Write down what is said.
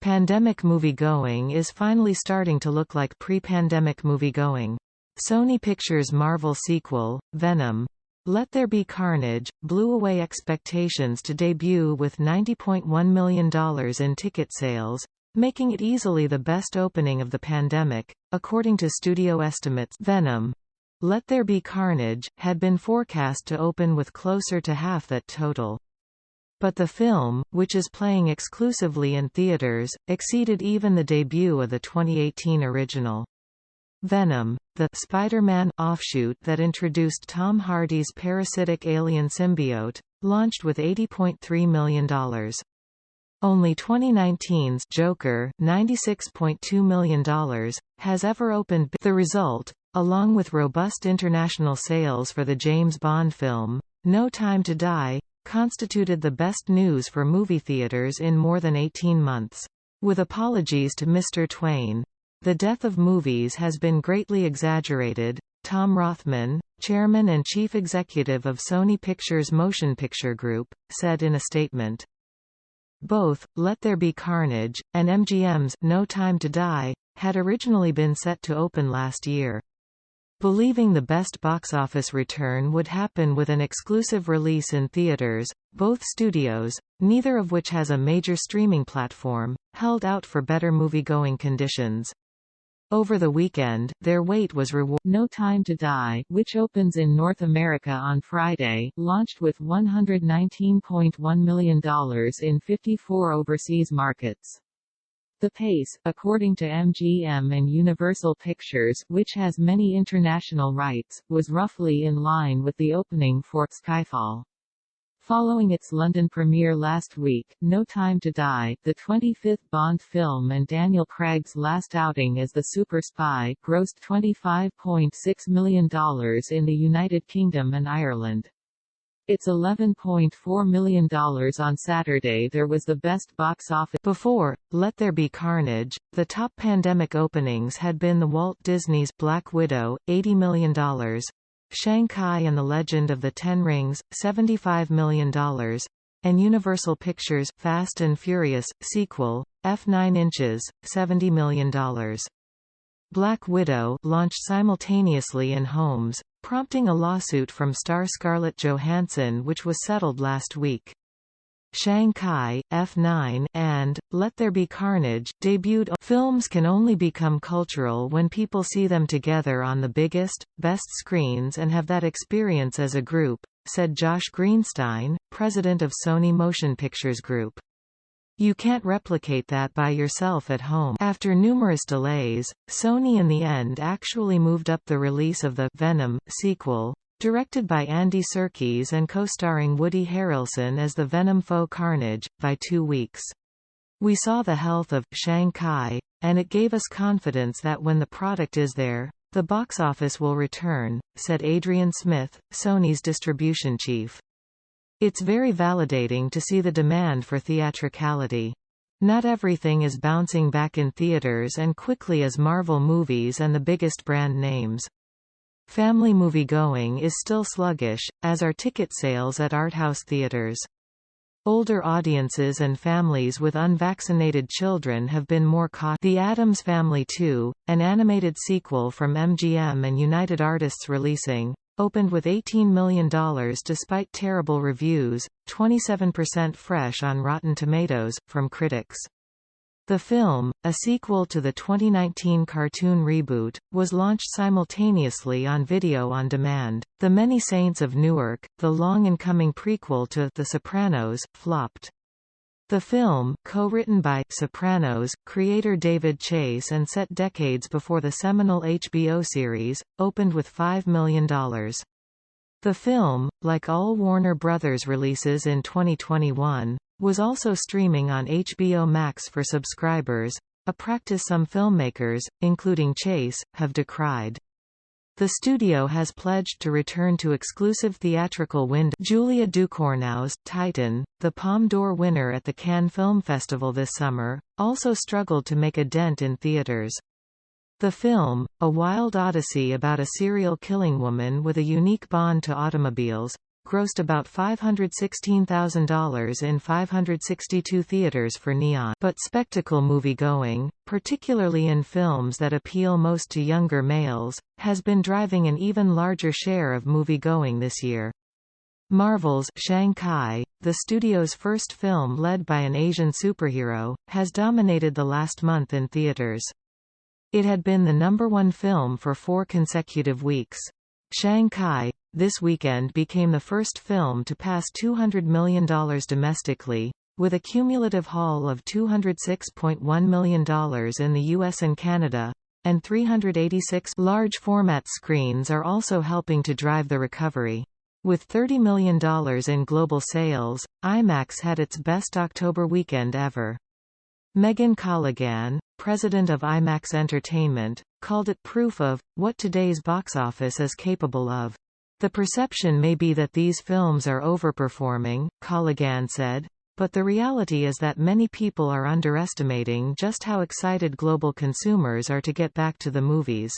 Pandemic moviegoing is finally starting to look like pre-pandemic moviegoing. Sony Pictures' Marvel sequel, Venom: Let There Be Carnage, blew away expectations to debut with $90.1 million in ticket sales, making it easily the best opening of the pandemic, according to studio estimates. Venom: Let There Be Carnage had been forecast to open with closer to half that total. But the film, which is playing exclusively in theaters, exceeded even the debut of the 2018 original. Venom, the Spider-Man offshoot that introduced Tom Hardy's parasitic alien symbiote, launched with $80.3 million. Only 2019's Joker, $96.2 million, has ever opened. The result, along with robust international sales for the James Bond film, No Time to Die, constituted the best news for movie theaters in more than 18 months. With apologies to Mr. Twain, the death of movies has been greatly exaggerated, Tom Rothman, chairman and chief executive of Sony Pictures Motion Picture Group, said in a statement. Both Let There Be Carnage and MGM's No Time to Die had originally been set to open last year. Believing the best box office return would happen with an exclusive release in theaters, both studios, neither of which has a major streaming platform, held out for better moviegoing conditions. Over the weekend, their wait was rewarded. No Time to Die, which opens in North America on Friday, launched with $119.1 million in 54 overseas markets. The pace, according to MGM and Universal Pictures, which has many international rights, was roughly in line with the opening for Skyfall. Following its London premiere last week, No Time to Die, the 25th Bond film and Daniel Craig's last outing as the super spy, grossed $25.6 million in the United Kingdom and Ireland. Its $11.4 million on Saturday there was the best box office. Before Let There Be Carnage, the top pandemic openings had been the Walt Disney's Black Widow, $80 million, Shanghai and the Legend of the Ten Rings, $75 million, and Universal Pictures' Fast and Furious sequel, F9 Inches, $70 million. Black Widow launched simultaneously in homes, prompting a lawsuit from star Scarlett Johansson which was settled last week. Shanghai, F9, and Let There Be Carnage debuted. Films can only become cultural when people see them together on the biggest, best screens and have that experience as a group, said Josh Greenstein, president of Sony Motion Pictures Group. You can't replicate that by yourself at home. After numerous delays, Sony in the end actually moved up the release of the Venom sequel, directed by Andy Serkis and co-starring Woody Harrelson as the Venom foe Carnage, by 2 weeks. We saw the health of Shanghai, and it gave us confidence that when the product is there, the box office will return, said Adrian Smith, Sony's distribution chief. It's very validating to see the demand for theatricality. Not everything is bouncing back in theaters and quickly as Marvel movies and the biggest brand names. Family moviegoing is still sluggish, as are ticket sales at arthouse theaters. Older audiences and families with unvaccinated children have been more caught. The Addams Family 2, an animated sequel from MGM and United Artists releasing, opened with $18 million despite terrible reviews, 27% fresh on Rotten Tomatoes, from critics. The film, a sequel to the 2019 cartoon reboot, was launched simultaneously on video on demand. The Many Saints of Newark, the long-incoming prequel to The Sopranos, flopped. The film, co-written by Sopranos creator David Chase and set decades before the seminal HBO series, opened with $5 million. The film, like all Warner Brothers releases in 2021, was also streaming on HBO Max for subscribers, a practice some filmmakers, including Chase, have decried. The studio has pledged to return to exclusive theatrical windows. Julia Ducournau's Titan, the Palme d'Or winner at the Cannes Film Festival this summer, also struggled to make a dent in theaters. The film, a wild odyssey about a serial killing woman with a unique bond to automobiles, grossed about $516,000 in 562 theaters for Neon. But spectacle moviegoing, particularly in films that appeal most to younger males, has been driving an even larger share of moviegoing this year. Marvel's Shanghai, the studio's first film led by an Asian superhero, has dominated the last month in theaters. It had been the #1 film for 4 consecutive weeks. Shanghai, this weekend became the first film to pass $200 million domestically, with a cumulative haul of $206.1 million in the US and Canada, and 386 large-format screens are also helping to drive the recovery. With $30 million in global sales, IMAX had its best October weekend ever. Megan Colligan, president of IMAX Entertainment, called it proof of what today's box office is capable of. The perception may be that these films are overperforming, Colligan said, but the reality is that many people are underestimating just how excited global consumers are to get back to the movies.